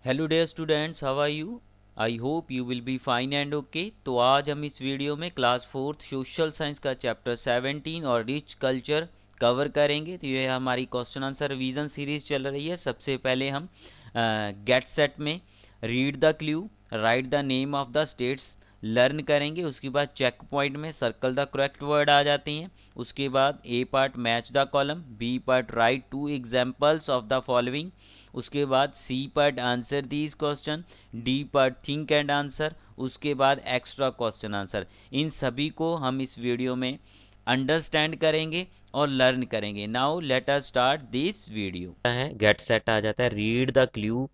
Hello dear students, how are you? I hope you will be fine and okay. तो आज हम इस video में क्लास फोर्थ सोशल साइंस का chapter 17 our rich culture cover करेंगे। तो ये हमारी क्वेश्चन आंसर रिवीजन सीरीज चल रही है। सबसे पहले हम गेट सेट में read the clue, write the name of the states learn करेंगे। उसके बाद चेक पॉइंट में सर्कल द करेक्ट वर्ड आ जाते हैं। उसके बाद A part match the column, B part write two examples of the following. उसके बाद C part answer these question, D part think and answer, उसके बाद एक्स्ट्रा क्वेश्चन आंसर। इन सभी को हम इस वीडियो में अंडरस्टैंड करेंगे और लर्न करेंगे। Now let us start this video. है गेट सेट आ जाता है, रीड द क्लू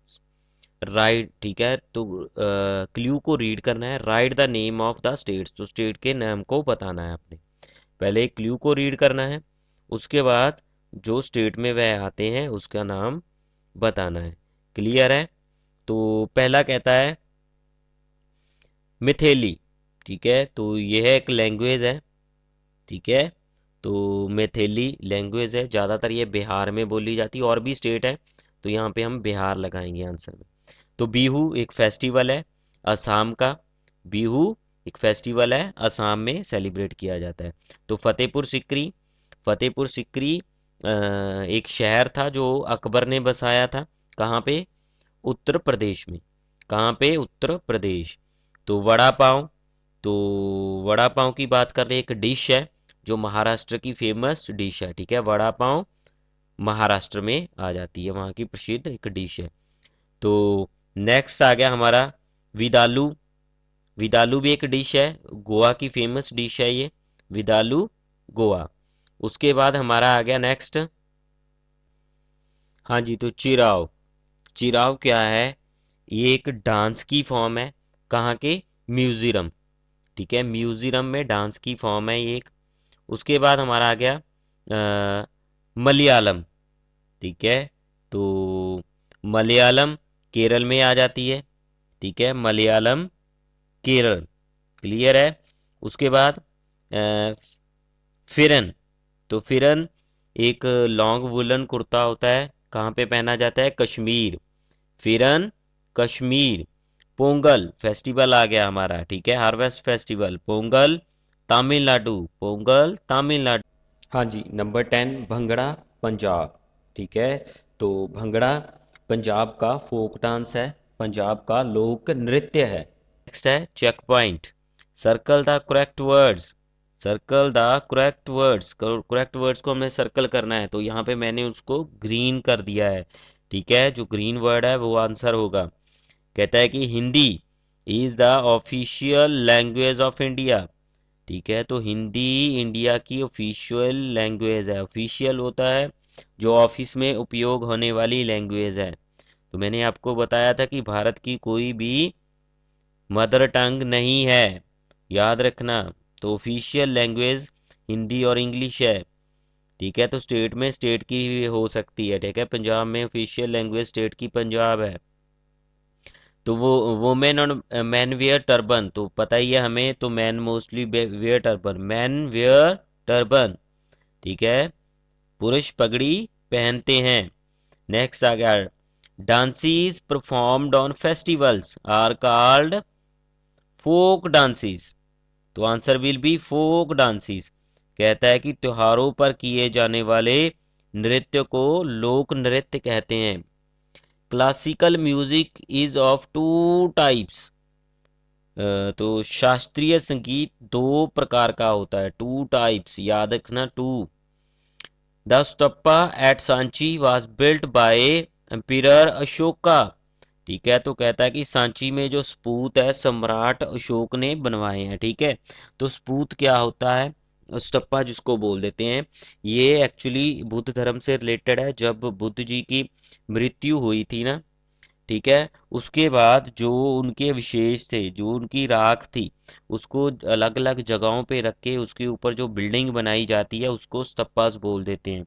राइट, ठीक है। तो क्लू को रीड करना है, right the name of the states, तो स्टेट के नाम को बताना है आपने। पहले क्लू को रीड करना है, उसके बाद जो स्टेट में वह आते हैं उसका नाम बताना है। क्लियर है? तो पहला कहता है मिथेली, ठीक है। तो यह एक लैंग्वेज है, ठीक है। तो मिथेली लैंग्वेज है, ज़्यादातर ये बिहार में बोली जाती है, और भी स्टेट है तो यहाँ पे हम बिहार लगाएंगे आंसर में। तो बिहू एक फेस्टिवल है असम का, बिहू एक फेस्टिवल है असम में सेलिब्रेट किया जाता है। तो फतेहपुर सिकरी, फतेहपुर सिकरी एक शहर था जो अकबर ने बसाया था। कहाँ पे? उत्तर प्रदेश में। कहाँ पे? उत्तर प्रदेश। तो वड़ा पाव, तो वड़ा पाव की बात कर रहे, एक डिश है जो महाराष्ट्र की फेमस डिश है, ठीक है। वड़ा पाव महाराष्ट्र में आ जाती है, वहाँ की प्रसिद्ध एक डिश है। तो नेक्स्ट आ गया हमारा विदालू, विदालू भी एक डिश है, गोवा की फेमस डिश है ये, विदालू गोवा। उसके बाद हमारा आ गया नेक्स्ट, हाँ जी, तो चिराव, चिराव क्या है? ये एक डांस की फॉर्म है। कहाँ के? म्यूजियम, ठीक है। म्यूजियम में डांस की फॉर्म है ये एक। उसके बाद हमारा आ गया मलयालम, ठीक है। तो मलयालम केरल में आ जाती है, ठीक है। मलयालम केरल, क्लियर है। उसके बाद अ, फिरन, तो फिरन एक लॉन्ग वुलन कुर्ता होता है, कहाँ पे पहना जाता है? कश्मीर, फिरन कश्मीर। पोंगल फेस्टिवल आ गया हमारा, ठीक है, हार्वेस्ट फेस्टिवल, पोंगल तमिलनाडु, पोंगल तमिलनाडु। हाँ जी, नंबर 10 भंगड़ा पंजाब, ठीक है। तो भंगड़ा पंजाब का फोक डांस है, पंजाब का लोक नृत्य है। नेक्स्ट है check point, circle the correct words, circle the correct words, correct words को हमने सर्कल करना है। तो यहाँ पे मैंने उसको ग्रीन कर दिया है, ठीक है। जो ग्रीन वर्ड है वो आंसर होगा। कहता है कि Hindi is the official language of India, ठीक है। तो हिंदी इंडिया की ऑफिशियल लैंग्वेज है, ऑफिशियल होता है जो ऑफिस में उपयोग होने वाली लैंग्वेज है। तो मैंने आपको बताया था कि भारत की कोई भी मदर टंग नहीं है, याद रखना। तो ऑफिशियल लैंग्वेज हिंदी और इंग्लिश है, ठीक है। तो स्टेट में स्टेट की भी हो सकती है, ठीक है। पंजाब में ऑफिशियल लैंग्वेज स्टेट की पंजाब है। तो वो वोमेन और मैन वेयर टर्बन, तो पता ही है हमें, तो man mostly wear turban, man wear turban, ठीक है। पुरुष पगड़ी पहनते हैं। नेक्स्ट आ गया dances performed on festivals are called folk dances, तो answer will be folk dances. कहता है कि त्योहारों पर किए जाने वाले नृत्य को लोक नृत्य कहते हैं। Classical music is of two types, तो शास्त्रीय संगीत दो प्रकार का होता है, टू टाइप्स, याद रखना, two. The stupa at Sanchi was built by emperor Ashoka, ठीक है। तो कहता है कि सांची में जो स्पूत है सम्राट अशोक ने बनवाए हैं, ठीक है। तो स्पूत क्या होता है? स्तूपा जिसको बोल देते हैं, ये एक्चुअली बुद्ध धर्म से रिलेटेड है। जब बुद्ध जी की मृत्यु हुई थी ना, ठीक है, उसके बाद जो उनके विशेष थे, जो उनकी राख थी, उसको अलग अलग जगहों पे रख के उसके ऊपर जो बिल्डिंग बनाई जाती है उसको स्तप्पास बोल देते हैं,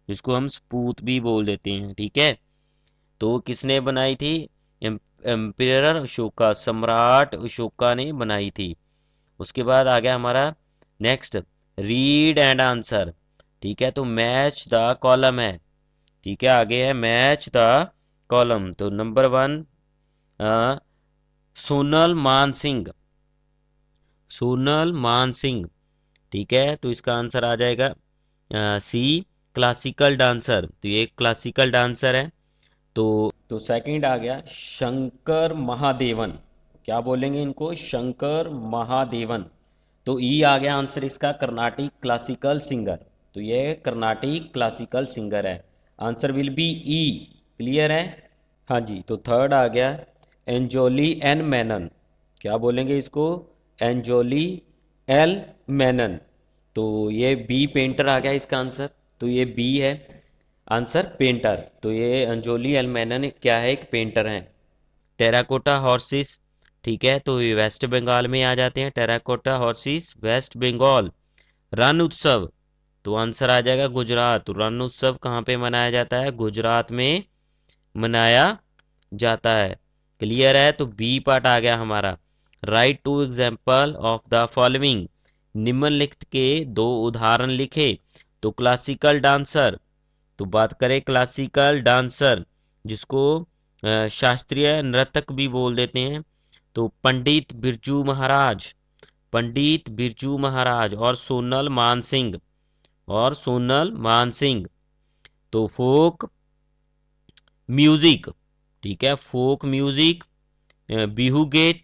जिसको हम स्पूत भी बोल देते हैं, ठीक है। तो किसने बनाई थी? एम्पिरर अशोका, सम्राट अशोका ने बनाई थी। उसके बाद आ गया हमारा नेक्स्ट, रीड एंड आंसर, ठीक है। तो मैच द कॉलम है, ठीक है। आगे है मैच द कॉलम। तो नंबर 1 अ, सोनल मान सिंह, सोनल मान सिंह। ठीक है, तो इसका आंसर आ जाएगा सी, क्लासिकल डांसर। तो ये क्लासिकल डांसर है। तो सेकंड आ गया शंकर महादेवन। क्या बोलेंगे इनको? शंकर महादेवन। तो ई आ गया आंसर इसका, कर्नाटिक क्लासिकल सिंगर। तो ये कर्नाटिक क्लासिकल सिंगर है। Answer will be E. Clear है? हाँ जी। तो थर्ड आ गया एंजोली एन मैनन। क्या बोलेंगे इसको? एंजोली एल मैनन। तो ये बी पेंटर आ गया इसका आंसर। तो ये बी है आंसर, पेंटर। तो ये अंजोली एल मैनन क्या है? एक पेंटर है। Terracotta horses. ठीक है, तो ये वेस्ट बंगाल में आ जाते हैं। Terracotta horses West Bengal. रण उत्सव, तो आंसर आ जाएगा गुजरात। तो रण उत्सव कहाँ पे मनाया जाता है? गुजरात में मनाया जाता है। क्लियर है? तो बी पार्ट आ गया हमारा। Write two example of the following. निम्नलिखित के दो उदाहरण लिखे। तो क्लासिकल डांसर, तो बात करें क्लासिकल डांसर जिसको शास्त्रीय नर्तक भी बोल देते हैं, तो पंडित बिरजू महाराज, पंडित बिरजू महाराज और सोनल मानसिंह, और सोनल मानसिंह। तो फोक म्यूजिक, ठीक है, फोक म्यूजिक, बिहू गीत,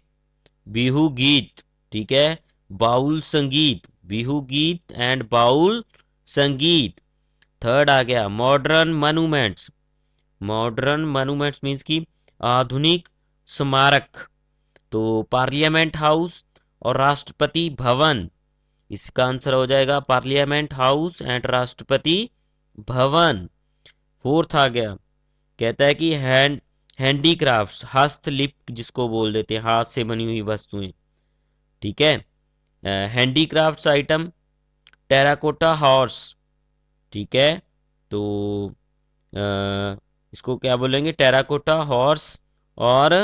बिहू गीत, ठीक है, बाउल संगीत, बिहू गीत एंड बाउल संगीत। थर्ड आ गया modern monuments. Modern monuments means की आधुनिक स्मारक। तो पार्लियामेंट हाउस और राष्ट्रपति भवन। इसका आंसर हो जाएगा parliament house and Rashtrapati Bhavan. Fourth आ गया, कहता है कि हैंडीक्राफ्ट्स, हस्तलिप जिसको बोल देते हैं, हाथ से बनी हुई वस्तुएं। ठीक है, हैंडीक्राफ्ट्स आइटम, टेराकोटा हॉर्स। ठीक है, तो अ, इसको क्या बोलेंगे? टेराकोटा हॉर्स और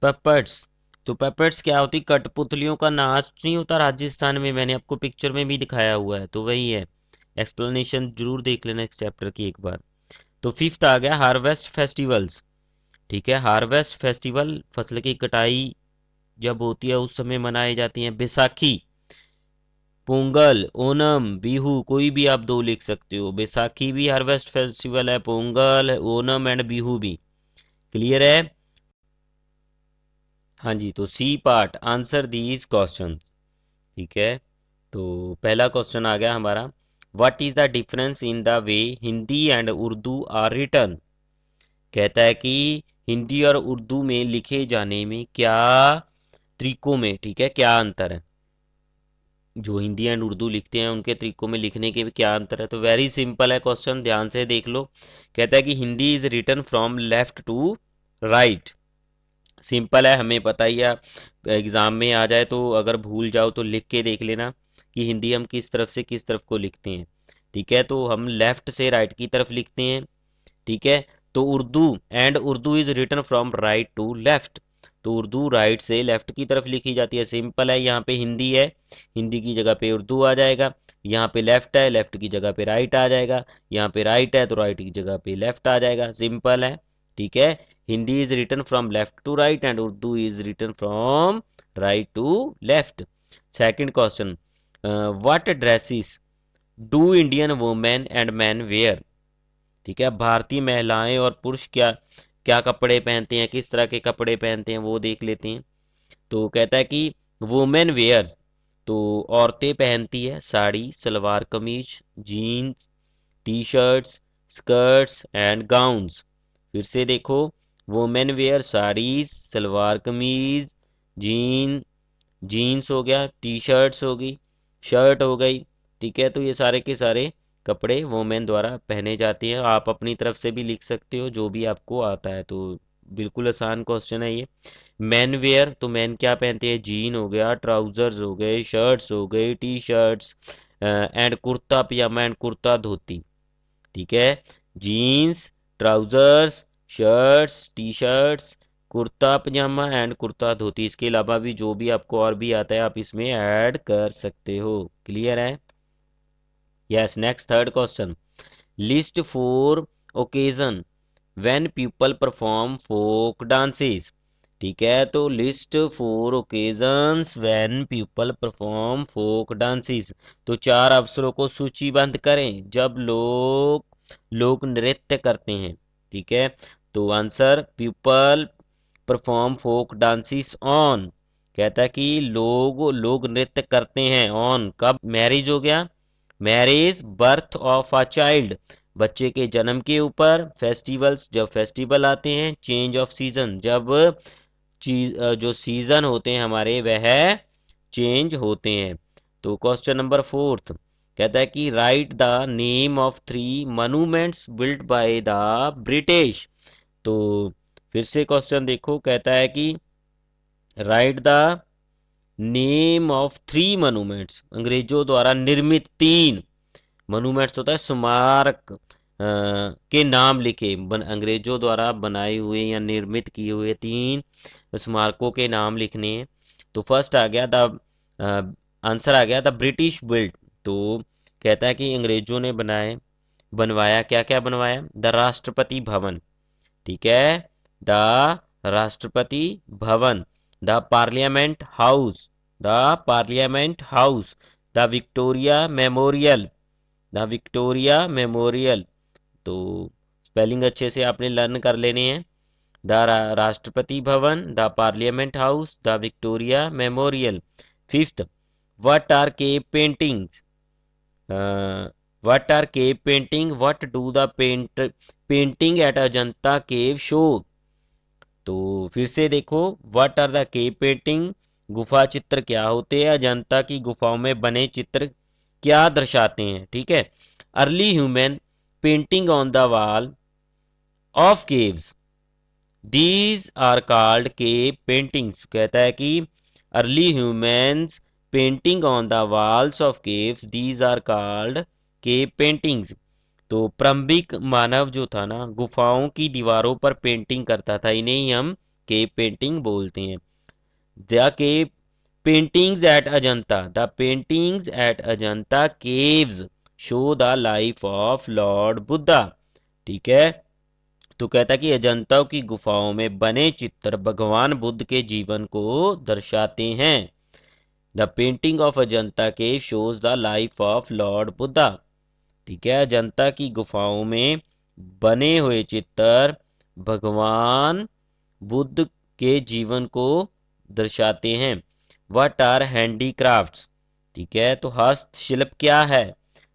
पपेट्स। तो पपेट्स क्या होती? कठपुतलियों का नाच नहीं होता राजस्थान में, मैंने आपको पिक्चर में भी दिखाया हुआ है, तो वही है। एक्सप्लेनेशन जरूर देख लेना इस चैप्टर की एक बार। तो फिफ्थ आ गया हार्वेस्ट फेस्टिवल्स। ठीक है, हार्वेस्ट फेस्टिवल फसल की कटाई जब होती है उस समय मनाई जाती है। बैसाखी, पोंगल, ओनम, बिहू, कोई भी आप दो लिख सकते हो। बैसाखी भी हार्वेस्ट फेस्टिवल है, पोंगल, ओनम एंड बिहू भी। क्लियर है? हाँ जी। तो C part answer these question. ठीक है, तो पहला क्वेश्चन आ गया हमारा, what is the difference in the way Hindi and Urdu are written. कहता है कि हिंदी और उर्दू में लिखे जाने में क्या तरीकों में, ठीक है, क्या अंतर है। जो हिंदी एंड उर्दू लिखते हैं उनके तरीकों में लिखने के भी क्या अंतर है। तो वेरी सिंपल है क्वेश्चन, ध्यान से देख लो। कहता है कि Hindi is written from left to right. Simple है, हमें पता ही है। एग्जाम में आ जाए तो अगर भूल जाओ तो लिख के देख लेना कि हिंदी हम किस तरफ से किस तरफ को लिखते हैं। ठीक है, तो हम लेफ्ट से राइट की तरफ लिखते हैं। ठीक है, तो Urdu and Urdu is written from right to left. तो उर्दू राइट से लेफ्ट की तरफ लिखी जाती है। सिंपल है, यहाँ पे हिंदी है, हिंदी की जगह पे उर्दू आ जाएगा। यहाँ पे लेफ्ट है, लेफ्ट की जगह पे राइट आ जाएगा। यहाँ पे राइट है तो राइट की जगह पे लेफ्ट आ जाएगा। सिंपल है। ठीक है, Hindi is written from left to right and Urdu is written from right to left. Second question, what dresses do Indian women and man wear. ठीक है, भारतीय महिलाएं और पुरुष क्या क्या कपड़े पहनते हैं, किस तरह के कपड़े पहनते हैं, वो देख लेते हैं। तो कहता है कि वुमेन वेयर, तो औरतें पहनती है sari, salwar kameez, jeans, T shirts, skirts and gowns. फिर से देखो, women where saris, salwar kameez, gene, jeans हो गया, टी शर्ट्स हो गई, शर्ट हो गई। ठीक है, तो ये सारे के सारे कपड़े वोमेन द्वारा पहने जाते हैं। आप अपनी तरफ से भी लिख सकते हो जो भी आपको आता है। तो बिल्कुल आसान क्वेश्चन है ये। मैन वेयर, तो मैन क्या पहनते हैं? जीन हो गया, ट्राउजर्स हो गए, शर्ट्स हो गई, T shirts and kurta pajama and kurta dhoti. ठीक है, jeans, trousers, shirts, T shirts, kurta pajama and kurta dhoti. इसके अलावा भी जो भी आपको और भी आता है आप इसमें ऐड कर सकते हो। क्लियर है? Yes. Next third question, list four occasion when people perform folk dances. ठीक है, तो list 4 occasions when people perform folk dances. तो 4 अवसरों को सूचीबद्ध करें जब लोग नृत्य करते हैं। ठीक है, तो answer people perform folk dances on, कहता है कि लोग नृत्य करते हैं ऑन कब, मैरिज हो गया, marriage, birth of a child, बच्चे के जन्म के ऊपर, फेस्टिवल्स, जब फेस्टिवल आते हैं, चेंज ऑफ सीजन, जब जो सीजन होते हैं हमारे वह चेंज होते हैं। तो क्वेश्चन नंबर 4 कहता है कि right the name of 3 monuments built by the British. तो फिर से क्वेश्चन देखो, कहता है कि right the name of 3 monuments, अंग्रेजों द्वारा निर्मित 3 मॉन्यूमेंट्स होता है स्मारक, के नाम लिखे, अंग्रेजों द्वारा बनाए हुए या निर्मित किए हुए 3 स्मारकों के नाम लिखने हैं। तो फर्स्ट आ गया द, आंसर आ गया द ब्रिटिश बिल्ट। तो कहता है कि अंग्रेजों ने बनवाया, क्या क्या बनवाया, द राष्ट्रपति भवन। ठीक है, the Rashtrapati Bhavan, the parliament house, the parliament house, the Victoria memorial, the Victoria memorial. तो स्पेलिंग अच्छे से आपने लर्न कर लेने हैं। The Rashtrapati Bhavan, the parliament house, the Victoria memorial. Fifth, what are cave paintings, what are cave painting, what do the painting at Ajanta cave show. तो फिर से देखो, what are the cave painting, गुफा चित्र क्या होते हैं, अजंता की गुफाओं में बने चित्र क्या दर्शाते हैं। ठीक है, early human painting on the wall of caves, these are called cave paintings, कहता है कि early humans painting on the walls of caves, these are called cave paintings. तो प्रारंभिक मानव जो था ना, गुफाओं की दीवारों पर पेंटिंग करता था, इन्हें ही हम केव पेंटिंग बोलते हैं। The cave paintings at Ajanta, the paintings at Ajanta caves show the life of lord Buddha. ठीक है, तो कहता है कि अजंता की गुफाओं में बने चित्र भगवान बुद्ध के जीवन को दर्शाते हैं। The painting of Ajanta cave shows the life of lord Buddha. ठीक है, अजंता की गुफाओं में बने हुए चित्र भगवान बुद्ध के जीवन को दर्शाते हैं। व्हाट आर हैंडीक्राफ्ट्स, ठीक है, तो हस्तशिल्प क्या है,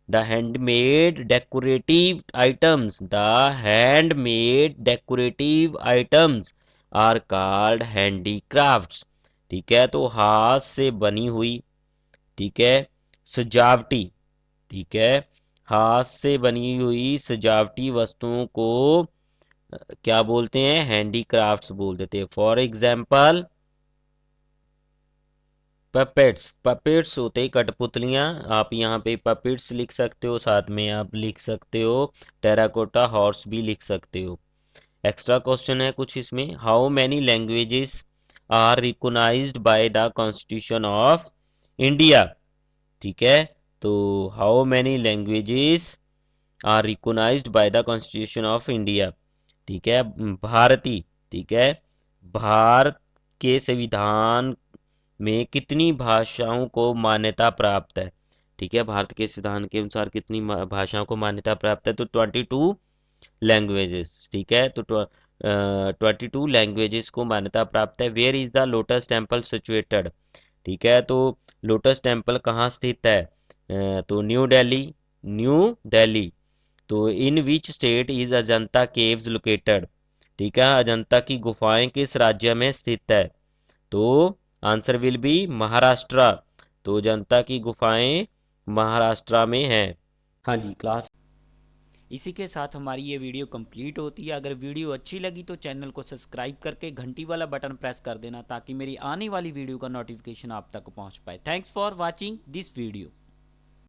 the handmade decorative items, the handmade decorative items are called handicrafts. ठीक है, तो हाथ से बनी हुई, ठीक है, सजावटी, ठीक है, हाथ से बनी हुई सजावटी वस्तुओं को क्या बोलते हैं, हैंडीक्राफ्ट्स बोल देते हैं। फॉर एग्जाम्पल पपेट्स, पपेट्स होते हैं कठपुतलियाँ, आप यहाँ पे पपेट्स लिख सकते हो, साथ में आप लिख सकते हो टेराकोटा हॉर्स भी लिख सकते हो। एक्स्ट्रा क्वेश्चन है कुछ इसमें, how many languages are recognized by the constitution of India. ठीक है, तो how many languages are recognized by the constitution of India. ठीक है, भारतीय, ठीक है, भारत के संविधान में कितनी भाषाओं को मान्यता प्राप्त है। ठीक है, भारत के संविधान के अनुसार कितनी भाषाओं को मान्यता प्राप्त है, तो 22 लैंग्वेजेस। ठीक है, तो 22 लैंग्वेजेस को मान्यता प्राप्त है। Where is the lotus temple situated. ठीक है, तो लोटस टेम्पल कहाँ स्थित है, तो न्यू दिल्ली, न्यू दिल्ली। तो in which state is Ajanta caves located. ठीक है, अजंता की गुफाएं किस राज्य में स्थित है, तो आंसर विल बी महाराष्ट्र। तो अजंता की गुफाएं महाराष्ट्र में हैं। हाँ जी क्लास, इसी के साथ हमारी ये वीडियो कंप्लीट होती है। अगर वीडियो अच्छी लगी तो चैनल को सब्सक्राइब करके घंटी वाला बटन प्रेस कर देना ताकि मेरी आने वाली वीडियो का नोटिफिकेशन आप तक पहुंच पाए। Thanks for watching this video.